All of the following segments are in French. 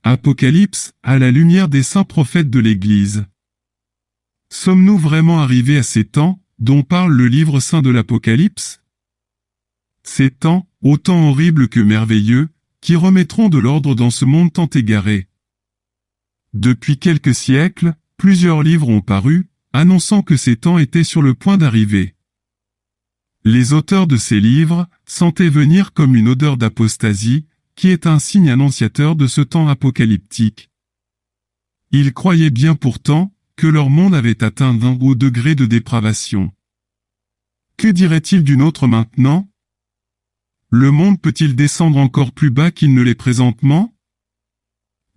Apocalypse, à la lumière des saints prophètes de l'Église. Sommes-nous vraiment arrivés à ces temps, dont parle le livre saint de l'Apocalypse? Ces temps, autant horribles que merveilleux, qui remettront de l'ordre dans ce monde tant égaré. Depuis quelques siècles, plusieurs livres ont paru, annonçant que ces temps étaient sur le point d'arriver. Les auteurs de ces livres sentaient venir comme une odeur d'apostasie, qui est un signe annonciateur de ce temps apocalyptique. Ils croyaient bien pourtant que leur monde avait atteint d'un haut degré de dépravation. Que dirait-il d'une autre maintenant? Le monde peut-il descendre encore plus bas qu'il ne l'est présentement?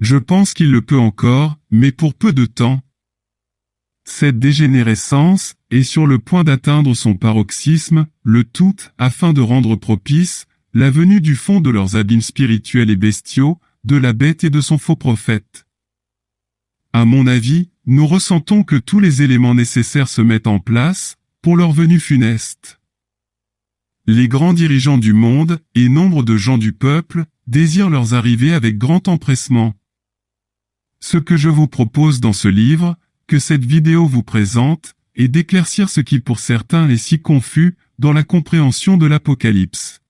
Je pense qu'il le peut encore, mais pour peu de temps. Cette dégénérescence est sur le point d'atteindre son paroxysme, le tout afin de rendre propice la venue du fond de leurs abîmes spirituels et bestiaux, de la bête et de son faux prophète. À mon avis, nous ressentons que tous les éléments nécessaires se mettent en place pour leur venue funeste. Les grands dirigeants du monde et nombre de gens du peuple désirent leurs arrivées avec grand empressement. Ce que je vous propose dans ce livre, que cette vidéo vous présente, est d'éclaircir ce qui pour certains est si confus dans la compréhension de l'Apocalypse.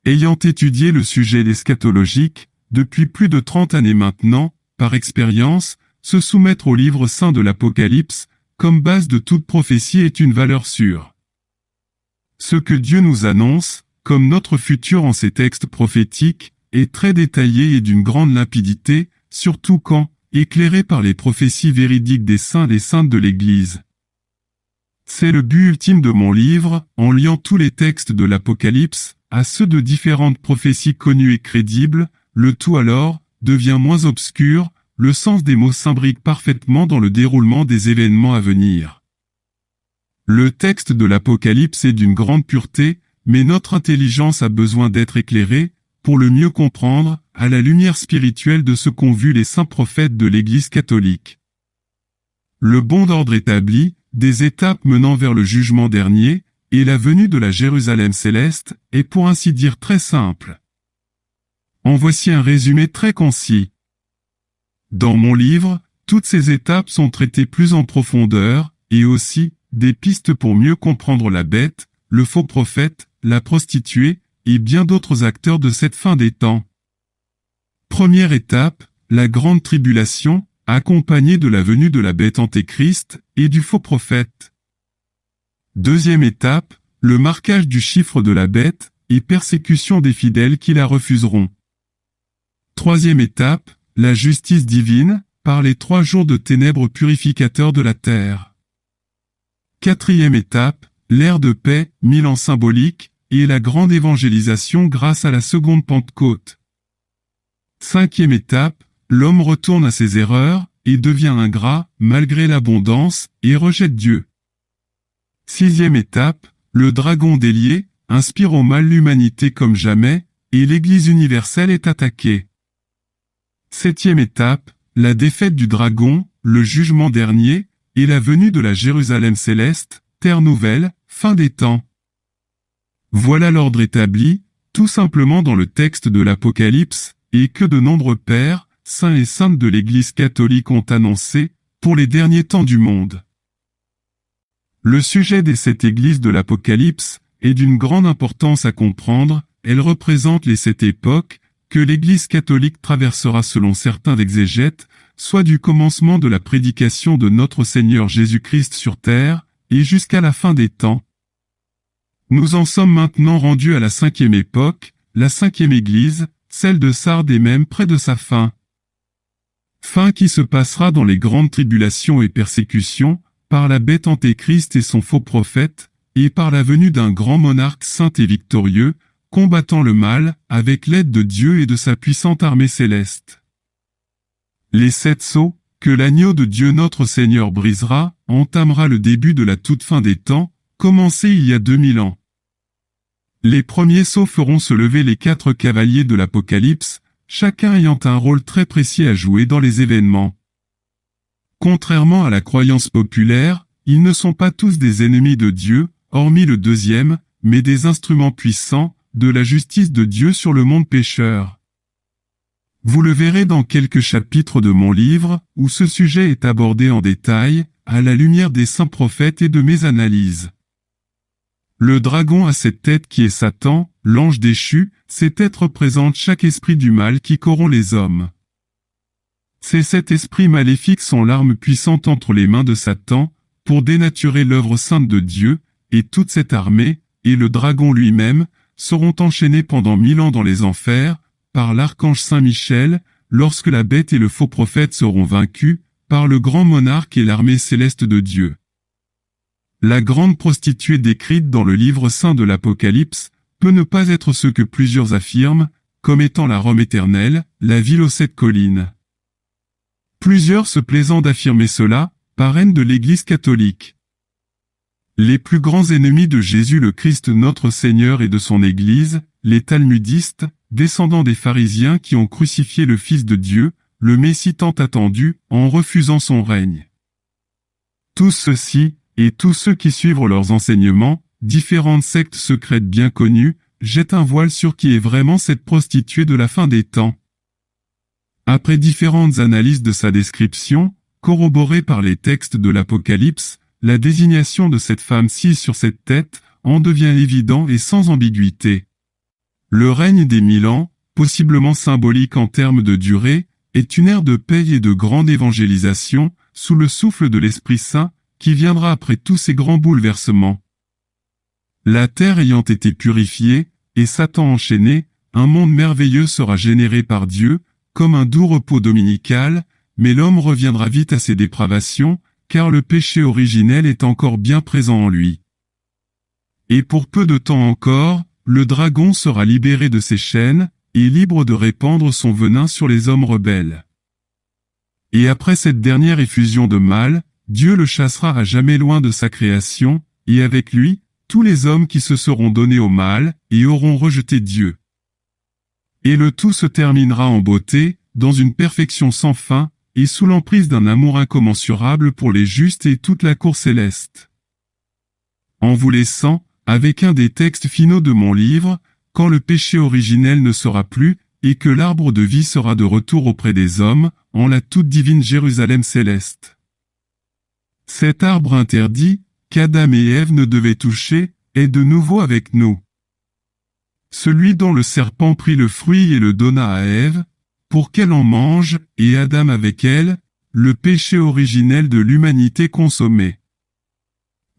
Ayant étudié le sujet eschatologique, depuis plus de 30 années maintenant, par expérience, se soumettre au livre saint de l'Apocalypse, comme base de toute prophétie est une valeur sûre. Ce que Dieu nous annonce, comme notre futur en ces textes prophétiques, est très détaillé et d'une grande limpidité, surtout quand, éclairé par les prophéties véridiques des saints et saintes de l'Église. C'est le but ultime de mon livre, en liant tous les textes de l'Apocalypse à ceux de différentes prophéties connues et crédibles, le tout alors devient moins obscur, le sens des mots s'imbrique parfaitement dans le déroulement des événements à venir. Le texte de l'Apocalypse est d'une grande pureté, mais notre intelligence a besoin d'être éclairée, pour le mieux comprendre, à la lumière spirituelle de ce qu'ont vu les saints prophètes de l'Église catholique. Le bon ordre établi, des étapes menant vers le jugement dernier, et la venue de la Jérusalem céleste, est pour ainsi dire très simple. En voici un résumé très concis. Dans mon livre, toutes ces étapes sont traitées plus en profondeur, et aussi, des pistes pour mieux comprendre la bête, le faux prophète, la prostituée, et bien d'autres acteurs de cette fin des temps. Première étape, la grande tribulation, accompagnée de la venue de la bête antéchrist et du faux prophète. Deuxième étape, le marquage du chiffre de la bête et persécution des fidèles qui la refuseront. Troisième étape, la justice divine, par les 3 jours de ténèbres purificateurs de la terre. Quatrième étape, l'ère de paix, 1000 ans symboliques, et la grande évangélisation grâce à la seconde Pentecôte. Cinquième étape, l'homme retourne à ses erreurs, et devient ingrat, malgré l'abondance, et rejette Dieu. Sixième étape, le dragon délié, inspire au mal l'humanité comme jamais, et l'Église universelle est attaquée. Septième étape, la défaite du dragon, le jugement dernier, et la venue de la Jérusalem céleste, terre nouvelle, fin des temps. Voilà l'ordre établi, tout simplement dans le texte de l'Apocalypse, et que de nombreux pères, saints et saintes de l'Église catholique ont annoncé, pour les derniers temps du monde. Le sujet des 7 églises de l'Apocalypse est d'une grande importance à comprendre, elles représentent les 7 époques que l'Église catholique traversera selon certains exégètes, soit du commencement de la prédication de notre Seigneur Jésus-Christ sur terre, et jusqu'à la fin des temps. Nous en sommes maintenant rendus à la 5e époque, la 5e église, celle de Sardes est même près de sa fin. Fin qui se passera dans les grandes tribulations et persécutions, par la bête antéchrist et son faux prophète, et par la venue d'un grand monarque saint et victorieux, combattant le mal, avec l'aide de Dieu et de sa puissante armée céleste. Les 7 sceaux, que l'agneau de Dieu notre Seigneur brisera, entamera le début de la toute fin des temps, commencé il y a 2000 ans. Les premiers sceaux feront se lever les 4 cavaliers de l'Apocalypse, chacun ayant un rôle très précis à jouer dans les événements. Contrairement à la croyance populaire, ils ne sont pas tous des ennemis de Dieu, hormis le deuxième, mais des instruments puissants, de la justice de Dieu sur le monde pécheur. Vous le verrez dans quelques chapitres de mon livre, où ce sujet est abordé en détail, à la lumière des saints prophètes et de mes analyses. Le dragon a cette tête qui est Satan, l'ange déchu, cet être représente chaque esprit du mal qui corrompt les hommes. C'est cet esprit maléfique son l'arme puissante entre les mains de Satan, pour dénaturer l'œuvre sainte de Dieu, et toute cette armée, et le dragon lui-même, seront enchaînés pendant 1000 ans dans les enfers, par l'archange Saint Michel, lorsque la bête et le faux prophète seront vaincus, par le grand monarque et l'armée céleste de Dieu. La grande prostituée décrite dans le livre saint de l'Apocalypse, peut ne pas être ce que plusieurs affirment, comme étant la Rome éternelle, la ville aux 7 collines. Plusieurs se plaisant d'affirmer cela, parraine de l'Église catholique. Les plus grands ennemis de Jésus le Christ notre Seigneur et de son Église, les talmudistes, descendants des pharisiens qui ont crucifié le Fils de Dieu, le Messie tant attendu, en refusant son règne. Tous ceux-ci, et tous ceux qui suivent leurs enseignements, différentes sectes secrètes bien connues, jettent un voile sur qui est vraiment cette prostituée de la fin des temps. Après différentes analyses de sa description, corroborées par les textes de l'Apocalypse, la désignation de cette femme sise sur cette tête en devient évident et sans ambiguïté. Le règne des 1000 ans, possiblement symbolique en termes de durée, est une ère de paix et de grande évangélisation, sous le souffle de l'Esprit Saint, qui viendra après tous ces grands bouleversements. La terre ayant été purifiée, et Satan enchaîné, un monde merveilleux sera généré par Dieu, comme un doux repos dominical, mais l'homme reviendra vite à ses dépravations, car le péché originel est encore bien présent en lui. Et pour peu de temps encore, le dragon sera libéré de ses chaînes, et libre de répandre son venin sur les hommes rebelles. Et après cette dernière effusion de mal, Dieu le chassera à jamais loin de sa création, et avec lui, tous les hommes qui se seront donnés au mal, et auront rejeté Dieu. Et le tout se terminera en beauté, dans une perfection sans fin, et sous l'emprise d'un amour incommensurable pour les justes et toute la cour céleste. En vous laissant, avec un des textes finaux de mon livre, quand le péché originel ne sera plus, et que l'arbre de vie sera de retour auprès des hommes, en la toute divine Jérusalem céleste. Cet arbre interdit, qu'Adam et Ève ne devaient toucher, est de nouveau avec nous. Celui dont le serpent prit le fruit et le donna à Ève, pour qu'elle en mange, et Adam avec elle, le péché originel de l'humanité consommé.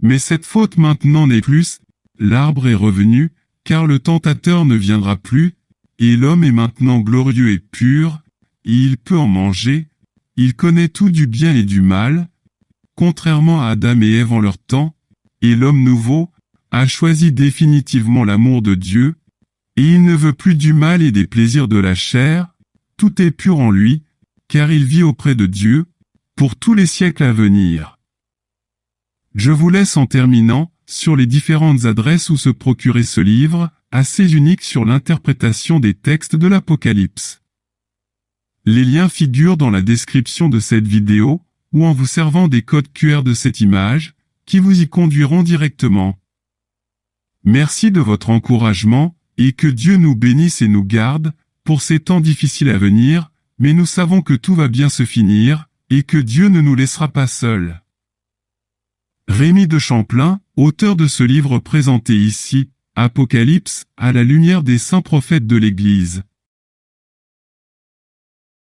Mais cette faute maintenant n'est plus, l'arbre est revenu, car le tentateur ne viendra plus, et l'homme est maintenant glorieux et pur, et il peut en manger, il connaît tout du bien et du mal, contrairement à Adam et Ève en leur temps, et l'homme nouveau, a choisi définitivement l'amour de Dieu, et il ne veut plus du mal et des plaisirs de la chair, tout est pur en lui, car il vit auprès de Dieu, pour tous les siècles à venir. Je vous laisse en terminant, sur les différentes adresses où se procurer ce livre, assez unique sur l'interprétation des textes de l'Apocalypse. Les liens figurent dans la description de cette vidéo, ou en vous servant des codes QR de cette image, qui vous y conduiront directement. Merci de votre encouragement, et que Dieu nous bénisse et nous garde, pour ces temps difficiles à venir, mais nous savons que tout va bien se finir, et que Dieu ne nous laissera pas seuls. Rémi de Champlain, auteur de ce livre présenté ici, Apocalypse, à la lumière des saints prophètes de l'Église.